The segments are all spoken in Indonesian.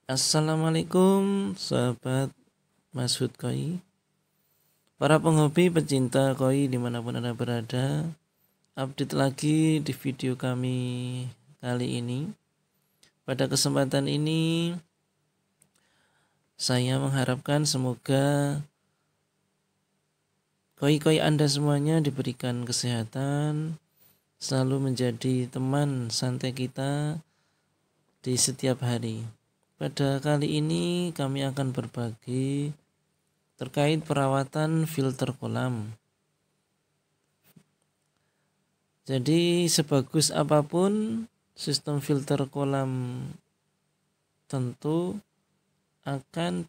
Assalamualaikum sahabat Masud Koi, para penghobi pecinta koi dimanapun Anda berada. Update lagi di video kami kali ini. Pada kesempatan ini saya mengharapkan semoga koi-koi Anda semuanya diberikan kesehatan, selalu menjadi teman santai kita di setiap hari. Pada kali ini kami akan berbagi terkait perawatan filter kolam. Jadi sebagus apapun sistem filter kolam tentu akan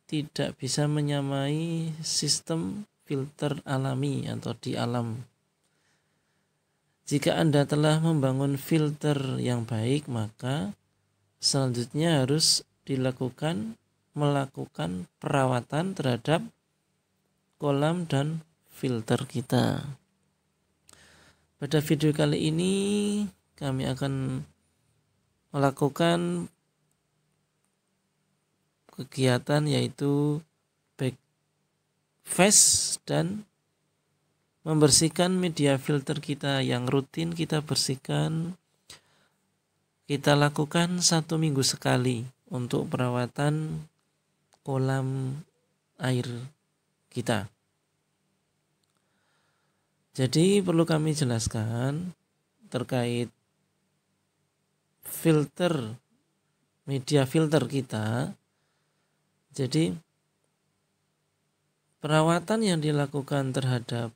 tidak bisa menyamai sistem filter alami atau di alam. Jika Anda telah membangun filter yang baik, maka selanjutnya harus melakukan perawatan terhadap kolam dan filter kita. Pada video kali ini kami akan melakukan kegiatan yaitu backwash dan membersihkan media filter kita yang rutin kita bersihkan. Kita lakukan 1 minggu sekali untuk perawatan kolam air kita. Jadi perlu kami jelaskan terkait filter, media filter kita. Jadi perawatan yang dilakukan terhadap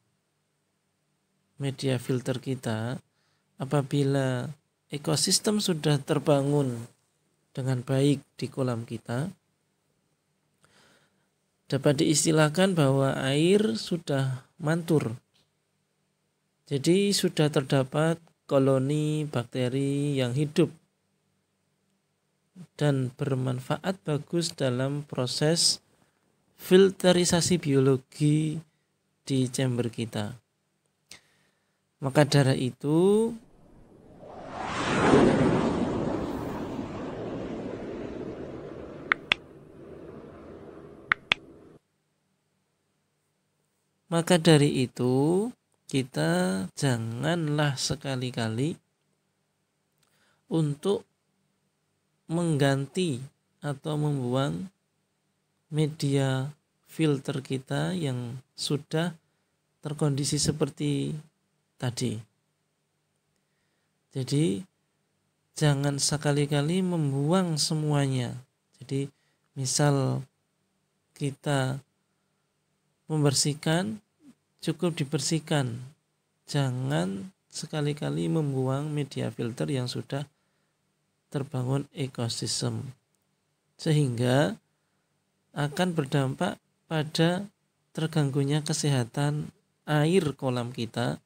media filter kita apabila ekosistem sudah terbangun dengan baik di kolam kita, dapat diistilahkan bahwa air sudah mantur. Jadi sudah terdapat koloni bakteri yang hidup dan bermanfaat bagus dalam proses filterisasi biologi di chamber kita. Maka dari itu kita janganlah sekali-kali untuk mengganti atau membuang media filter kita yang sudah terkondisi seperti tadi. Jadi jangan sekali-kali membuang semuanya. Jadi misal kita membersihkan, cukup dibersihkan. Jangan sekali-kali membuang media filter yang sudah terbangun ekosistem, sehingga akan berdampak pada terganggunya kesehatan air kolam kita.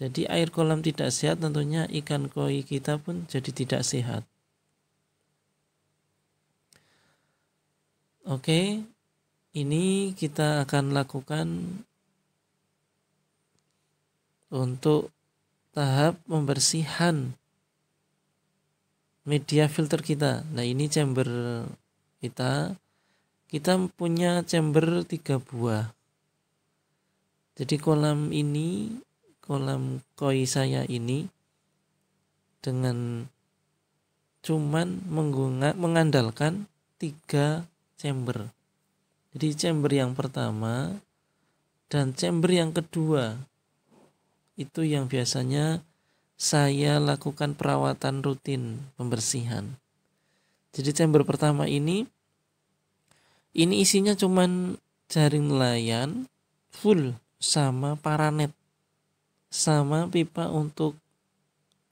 Jadi air kolam tidak sehat, tentunya ikan koi kita pun jadi tidak sehat. Oke, ini kita akan lakukan untuk tahap pembersihan media filter kita. Nah, ini chamber kita punya chamber 3 buah. Jadi kolam koi saya ini dengan cuman mengandalkan 3 chamber. Jadi chamber yang pertama dan chamber yang kedua itu yang biasanya saya lakukan perawatan rutin pembersihan. Jadi chamber pertama ini isinya cuman jaring nelayan full sama paranet sama pipa untuk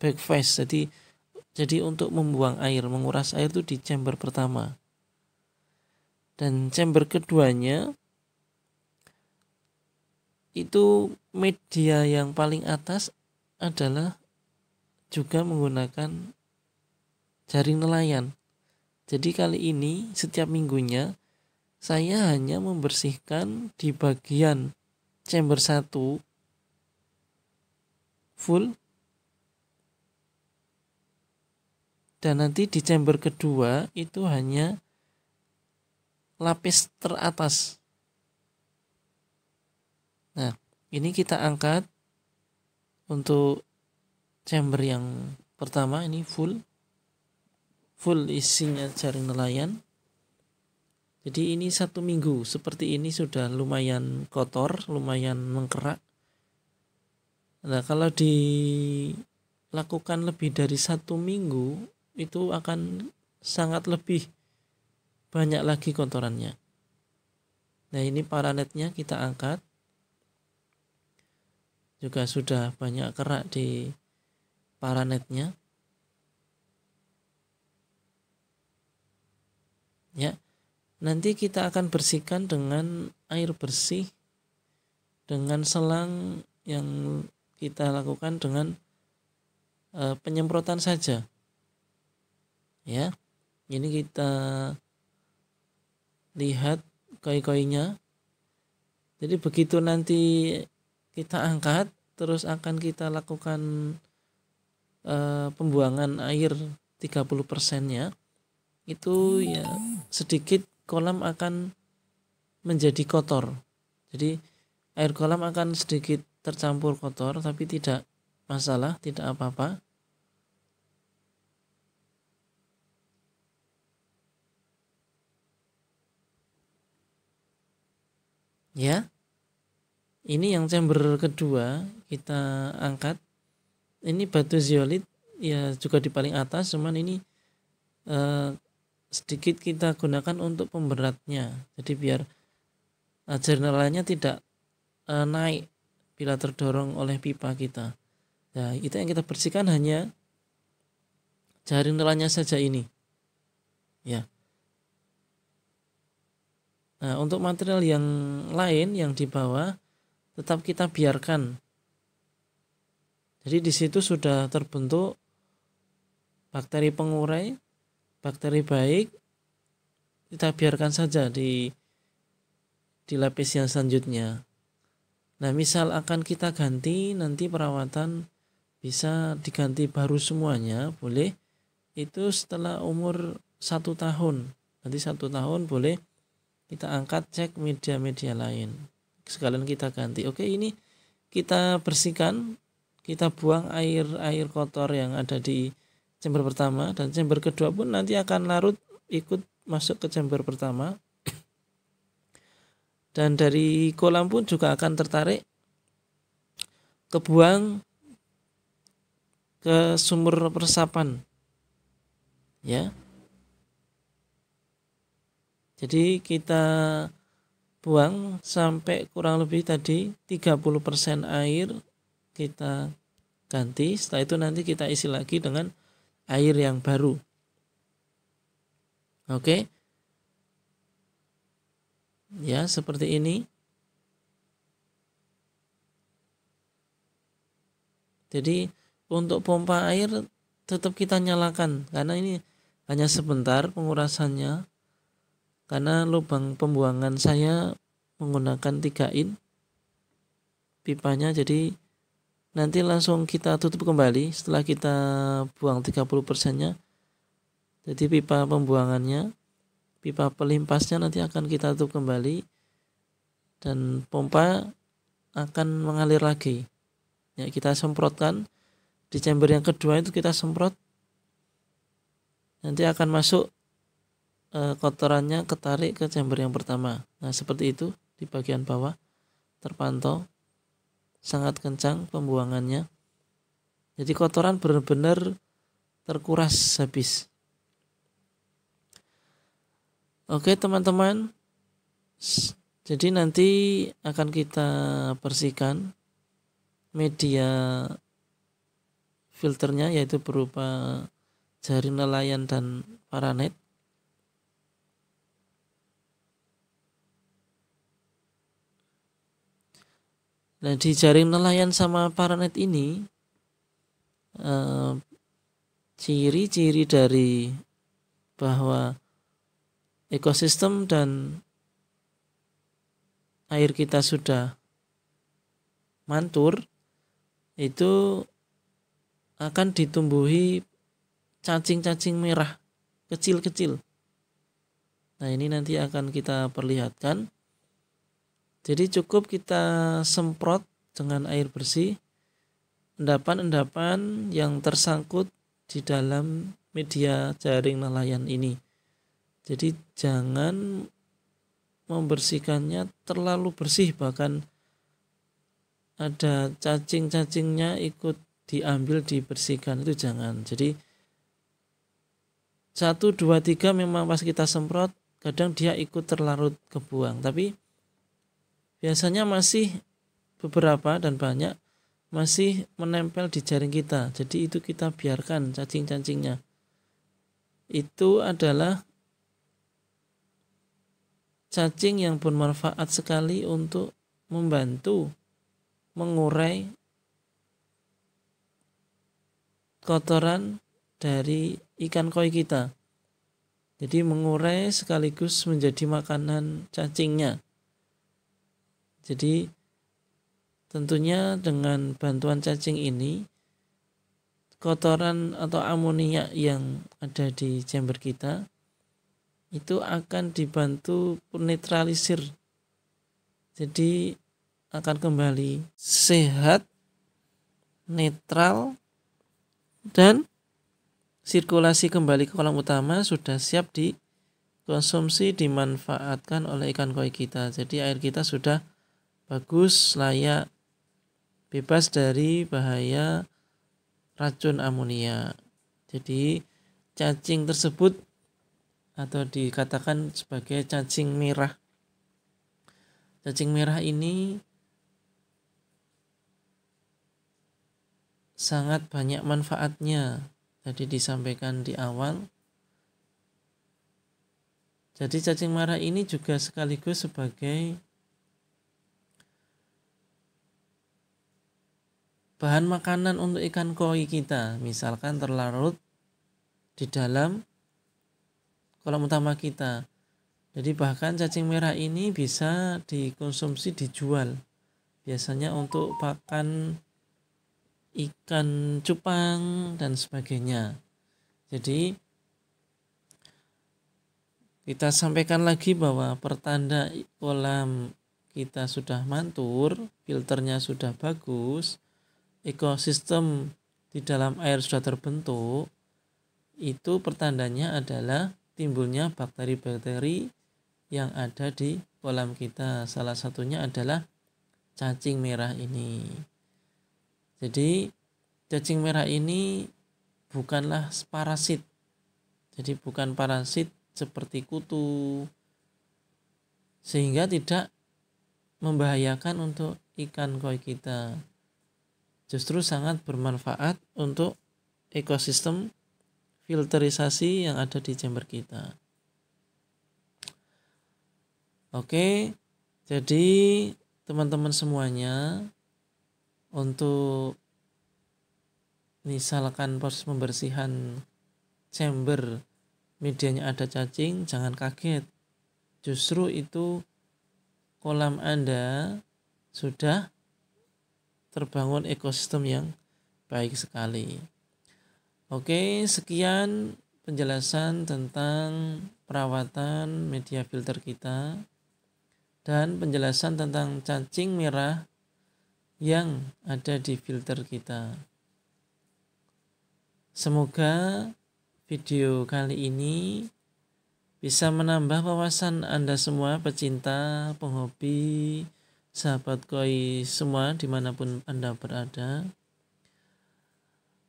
backwash. Jadi untuk membuang air, menguras air itu di chamber pertama. Dan chamber keduanya itu media yang paling atas adalah juga menggunakan jaring nelayan. Jadi kali ini setiap minggunya saya hanya membersihkan di bagian chamber 1 full Dan nanti di chamber kedua itu hanya lapis teratas. Nah, ini kita angkat untuk chamber yang pertama, ini full isinya jaring nelayan. Jadi ini 1 minggu seperti ini sudah lumayan kotor, lumayan mengkerak. Nah, kalau dilakukan lebih dari 1 minggu itu akan sangat lebih banyak lagi kotorannya. Nah, ini paranetnya kita angkat. Juga sudah banyak kerak di paranetnya. Ya. Nanti kita akan bersihkan dengan air bersih dengan selang yang kita lakukan dengan penyemprotan saja. Ya. Ini kita lihat koi-koinya. Jadi begitu nanti kita angkat, terus akan kita lakukan pembuangan air 30%-nya, itu ya sedikit kolam akan menjadi kotor. Jadi air kolam akan sedikit tercampur kotor, tapi tidak masalah, tidak apa-apa. Ya, ini yang chamber kedua kita angkat. Ini batu zeolit ya juga di paling atas, cuman ini sedikit kita gunakan untuk pemberatnya. Jadi biar jaring nelayannya tidak naik bila terdorong oleh pipa kita. Nah, itu yang kita bersihkan hanya jaring nelayannya saja ini. Ya. Nah, untuk material yang lain yang di bawah tetap kita biarkan. Jadi di situ sudah terbentuk bakteri pengurai, bakteri baik, kita biarkan saja di lapis yang selanjutnya. Nah, misal akan kita ganti, nanti perawatan bisa diganti baru semuanya, boleh. Itu setelah umur 1 tahun. Nanti 1 tahun boleh kita angkat, cek media-media lain. Sekalian kita ganti. Oke, ini kita bersihkan, kita buang air kotor yang ada di chamber pertama, dan chamber kedua pun nanti akan larut ikut masuk ke chamber pertama. Dan dari kolam pun juga akan tertarik kebuang ke sumur resapan. Ya. Jadi kita buang sampai kurang lebih tadi 30% air kita ganti. Setelah itu nanti kita isi lagi dengan air yang baru. Oke. Ya, seperti ini. Jadi untuk pompa air tetap kita nyalakan karena ini hanya sebentar pengurasannya. Karena lubang pembuangan saya menggunakan 3 in pipanya, jadi nanti langsung kita tutup kembali setelah kita buang 30%-nya. Jadi pipa pembuangannya, pipa pelimpasnya nanti akan kita tutup kembali dan pompa akan mengalir lagi. Ya, kita semprotkan di chamber yang kedua, itu kita semprot, nanti akan masuk kotorannya ketarik ke chamber yang pertama. Nah, seperti itu di bagian bawah terpantau sangat kencang pembuangannya. Jadi kotoran benar-benar terkuras habis. Oke teman-teman, jadi nanti akan kita bersihkan media filternya, yaitu berupa jaring nelayan dan paranet. Nah, di jaring nelayan sama paranet ini ciri-ciri dari bahwa ekosistem dan air kita sudah mantur itu akan ditumbuhi cacing-cacing merah kecil-kecil. Nah, ini nanti akan kita perlihatkan. Jadi cukup kita semprot dengan air bersih endapan-endapan yang tersangkut di dalam media jaring nelayan ini. Jadi jangan membersihkannya terlalu bersih, bahkan ada cacing-cacingnya ikut diambil dibersihkan, itu jangan. Jadi 1, 2, 3 memang pas kita semprot kadang dia ikut terlarut kebuang, tapi biasanya masih beberapa dan banyak masih menempel di jaring kita. Jadi itu kita biarkan cacing-cacingnya. Itu adalah cacing yang bermanfaat sekali untuk membantu mengurai kotoran dari ikan koi kita. Jadi mengurai sekaligus menjadi makanan cacingnya. Jadi tentunya dengan bantuan cacing ini, kotoran atau amonia yang ada di chamber kita itu akan dibantu netralisir. Jadi akan kembali sehat, netral, dan sirkulasi kembali ke kolam utama, sudah siap dikonsumsi, dimanfaatkan oleh ikan koi kita. Jadi air kita sudah bagus, layak, bebas dari bahaya racun amonia. Jadi cacing tersebut atau dikatakan sebagai cacing merah. Cacing merah ini sangat banyak manfaatnya. Jadi disampaikan di awal. Jadi cacing merah ini juga sekaligus sebagai bahan makanan untuk ikan koi kita. Misalkan terlarut di dalam kolam utama kita. Jadi bahkan cacing merah ini bisa dikonsumsi, dijual. Biasanya untuk pakan ikan cupang dan sebagainya. Jadi kita sampaikan lagi bahwa pertanda kolam kita sudah mantul, filternya sudah bagus, ekosistem di dalam air sudah terbentuk, itu pertandanya adalah timbulnya bakteri-bakteri yang ada di kolam kita. Salah satunya adalah cacing merah ini. Jadi cacing merah ini bukanlah parasit. Jadi bukan parasit seperti kutu, sehingga tidak membahayakan untuk ikan koi kita. Justru sangat bermanfaat untuk ekosistem filterisasi yang ada di chamber kita. Oke, jadi teman-teman semuanya, untuk misalkan proses pembersihan chamber medianya ada cacing, jangan kaget. Justru itu kolam Anda sudah terbangun ekosistem yang baik sekali. Oke, sekian penjelasan tentang perawatan media filter kita dan penjelasan tentang cacing merah yang ada di filter kita. Semoga video kali ini bisa menambah wawasan Anda semua, pecinta, penghobi, sahabat koi semua dimanapun Anda berada.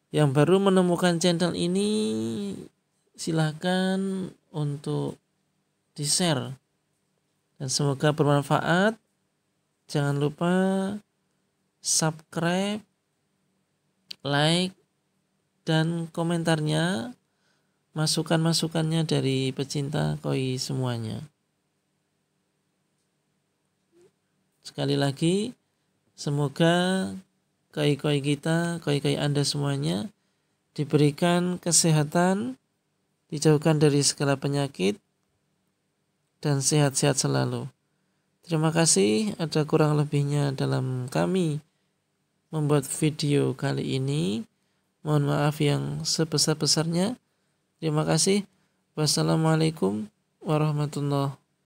Yang baru menemukan channel ini, silahkan untuk di-share. Dan semoga bermanfaat. Jangan lupa subscribe, like, dan komentarnya, masukan-masukannya dari pecinta koi semuanya. Sekali lagi, semoga koi-koi kita, koi-koi Anda semuanya diberikan kesehatan, dijauhkan dari segala penyakit, dan sehat-sehat selalu. Terima kasih. Ada kurang lebihnya dalam kami membuat video kali ini. Mohon maaf yang sebesar-besarnya. Terima kasih. Wassalamualaikum warahmatullahi